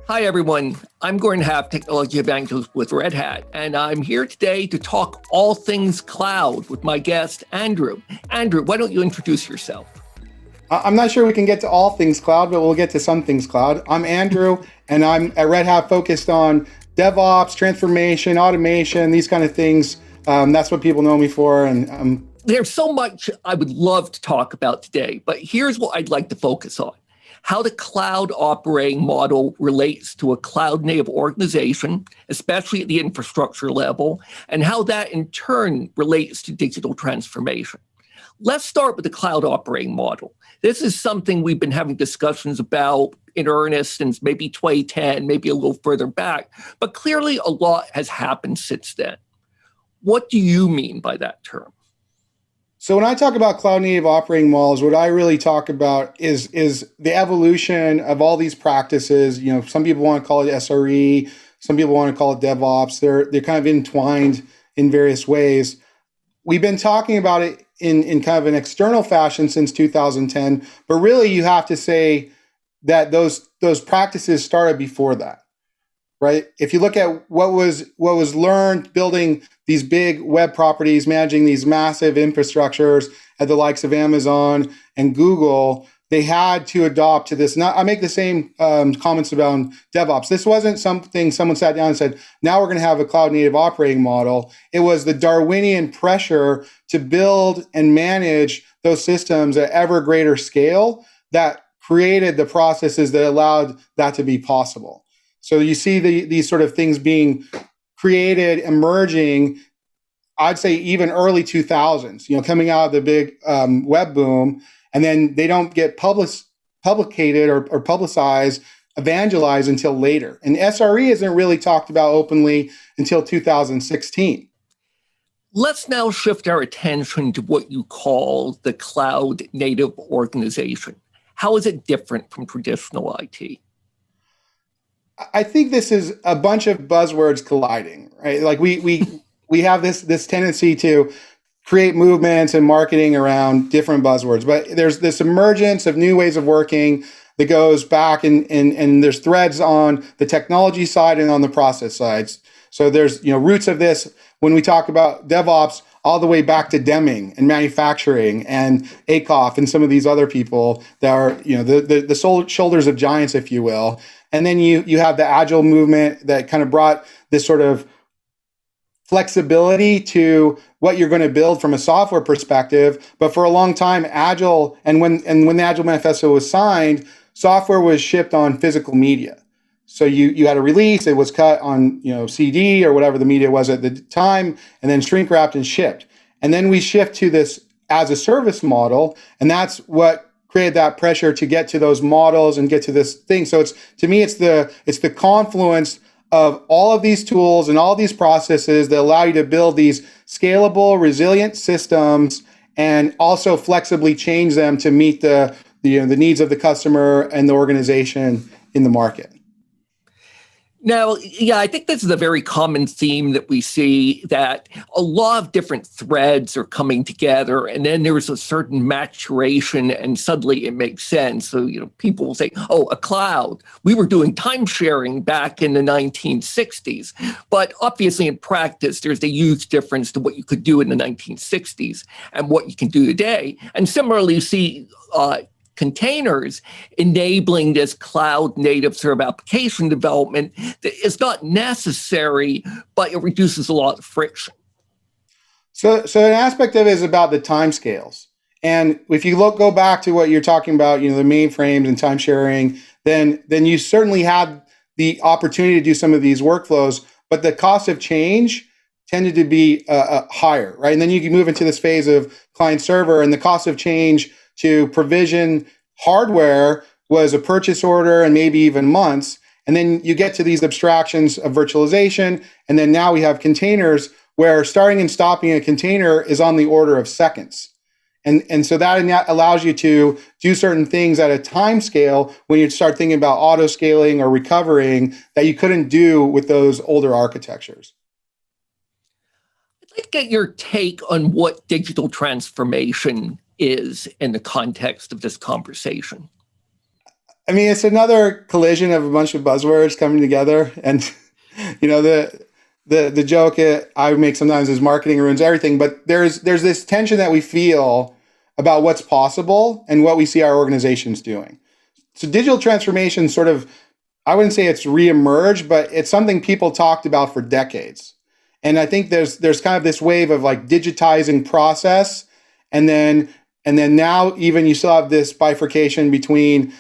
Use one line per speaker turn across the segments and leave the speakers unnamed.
Hi, everyone. I'm Gordon Haff, Technology Evangelist with Red Hat, and I'm here today to talk all things cloud with my guest, Andrew. Andrew, why don't you introduce yourself?
I'm not sure we can get to all things cloud, but we'll get to some things cloud. I'm Andrew, and I'm at Red Hat focused on DevOps, transformation, automation, these kind of things. That's what people know me for. And
there's so much I would love to talk about today, but here's what I'd like to focus on. How the cloud operating model relates to a cloud-native organization, especially at the infrastructure level, and how that in turn relates to digital transformation. Let's start with the cloud operating model. This is something we've been having discussions about in earnest since maybe 2010, maybe a little further back, but clearly a lot has happened since then. What do you mean by that term?
So when I talk about cloud native operating models, what I really talk about is the evolution of all these practices. You know, some people want to call it SRE, some people want to call it DevOps. They're kind of entwined in various ways. We've been talking about it in kind of an external fashion since 2010, but really you have to say that those practices started before that. Right? If you look at what was learned building these big web properties, managing these massive infrastructures at the likes of Amazon and Google, they had to adopt to this. Now, I make the same comments about DevOps. This wasn't something someone sat down and said, now we're going to have a cloud native operating model. It was the Darwinian pressure to build and manage those systems at ever greater scale that created the processes that allowed that to be possible. So you see these sort of things being created, emerging, I'd say even early 2000s, coming out of the big web boom, and then they don't get publicated or publicized, evangelized until later. And SRE isn't really talked about openly until 2016.
Let's now shift our attention to what you call the cloud native organization. How is it different from traditional IT?
I think this is a bunch of buzzwords colliding, right? Like we have this tendency to create movements and marketing around different buzzwords, but there's this emergence of new ways of working that goes back and there's threads on the technology side and on the process sides. So there's roots of this when we talk about DevOps all the way back to Deming and manufacturing and Akoff and some of these other people that are the shoulders of giants, if you will. And then you have the agile movement that kind of brought this sort of flexibility to what you're going to build from a software perspective. But for a long time, agile, and when the Agile Manifesto was signed, software was shipped on physical media. So you had a release, it was cut on CD or whatever the media was at the time, and then shrink wrapped and shipped. And then we shift to this as a service model, and that's what created that pressure to get to those models and get to this thing. So it's the confluence of all of these tools and all these processes that allow you to build these scalable, resilient systems and also flexibly change them to meet the needs of the customer and the organization in the market.
Now, I think this is a very common theme that we see, that a lot of different threads are coming together, and then there's a certain maturation, and suddenly it makes sense. So, people will say, oh, a cloud. We were doing time sharing back in the 1960s. But obviously, in practice, there's a huge difference to what you could do in the 1960s and what you can do today. And similarly, you see containers enabling this cloud native sort of application development that is not necessary, but it reduces a lot of friction.
So an aspect of it is about the timescales. And if you go back to what you're talking about, the mainframes and time sharing, then you certainly had the opportunity to do some of these workflows, but the cost of change tended to be higher, right? And then you can move into this phase of client server, and the cost of change to provision hardware was a purchase order and maybe even months. And then you get to these abstractions of virtualization. And then now we have containers where starting and stopping a container is on the order of seconds. And so that allows you to do certain things at a time scale when you start thinking about auto scaling or recovering that you couldn't do with those older architectures.
I'd like to get your take on what digital transformation is in the context of this conversation.
I mean, it's another collision of a bunch of buzzwords coming together. And, the joke I make sometimes is marketing ruins everything. But there's this tension that we feel about what's possible and what we see our organizations doing. So digital transformation sort of, I wouldn't say it's reemerged, but it's something people talked about for decades. And I think there's kind of this wave of like digitizing process. And then now even you still have this bifurcation between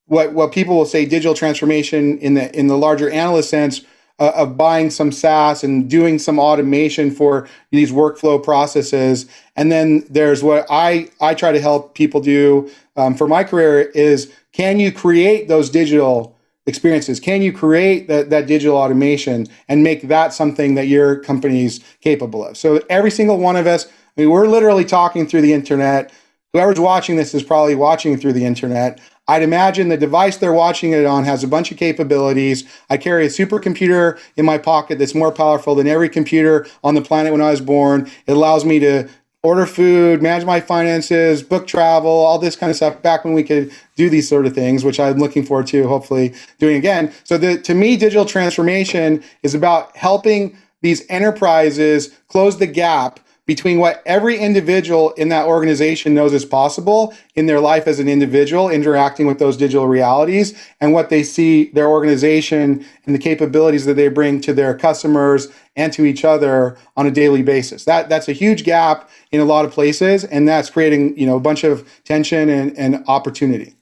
what people will say digital transformation in the larger analyst sense of buying some SaaS and doing some automation for these workflow processes. And then there's what I try to help people do for my career is, can you create those digital experiences? Can you create that digital automation and make that something that your company's capable of? So every single one of us, I mean, we're literally talking through the internet. Whoever's watching this is probably watching through the internet. I'd imagine the device they're watching it on has a bunch of capabilities. I carry a supercomputer in my pocket that's more powerful than every computer on the planet when I was born. It allows me to order food, manage my finances, book travel, all this kind of stuff back when we could do these sort of things, which I'm looking forward to hopefully doing again. So to me, digital transformation is about helping these enterprises close the gap between what every individual in that organization knows is possible in their life as an individual, interacting with those digital realities, and what they see their organization and the capabilities that they bring to their customers and to each other on a daily basis. That's a huge gap in a lot of places, and that's creating a bunch of tension and opportunity.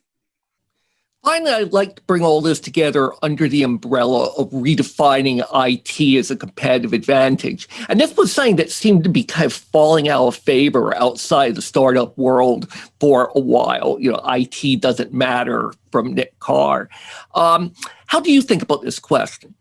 Finally, I'd like to bring all this together under the umbrella of redefining IT as a competitive advantage. And this was something that seemed to be kind of falling out of favor outside the startup world for a while. IT doesn't matter from Nick Carr. How do you think about this question?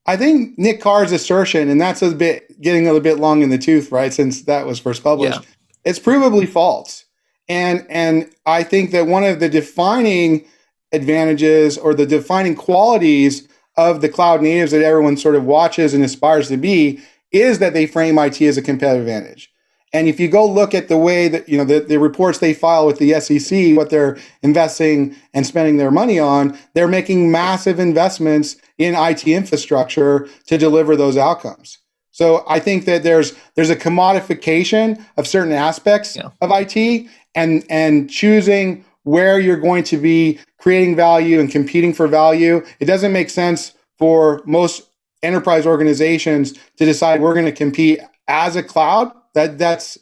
I think Nick Carr's assertion, and that's getting a little bit long in the tooth, right, since that was first published, it's provably false. And I think that one of the defining advantages or the defining qualities of the cloud natives that everyone sort of watches and aspires to be is that they frame IT as a competitive advantage. And if you go look at the way that, the reports they file with the SEC, what they're investing and spending their money on, they're making massive investments in IT infrastructure to deliver those outcomes. So I think that there's a commodification of certain aspects of IT and choosing where you're going to be creating value and competing for value. It doesn't make sense for most enterprise organizations to decide we're going to compete as a cloud. That's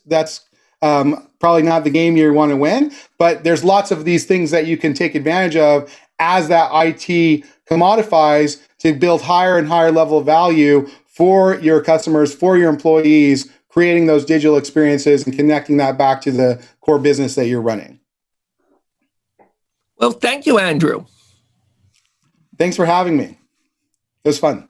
probably not the game you want to win. But there's lots of these things that you can take advantage of as that IT commodifies to build higher and higher level value for your customers, for your employees, creating those digital experiences and connecting that back to the core business that you're running.
Well, thank you, Andrew.
Thanks for having me. It was fun.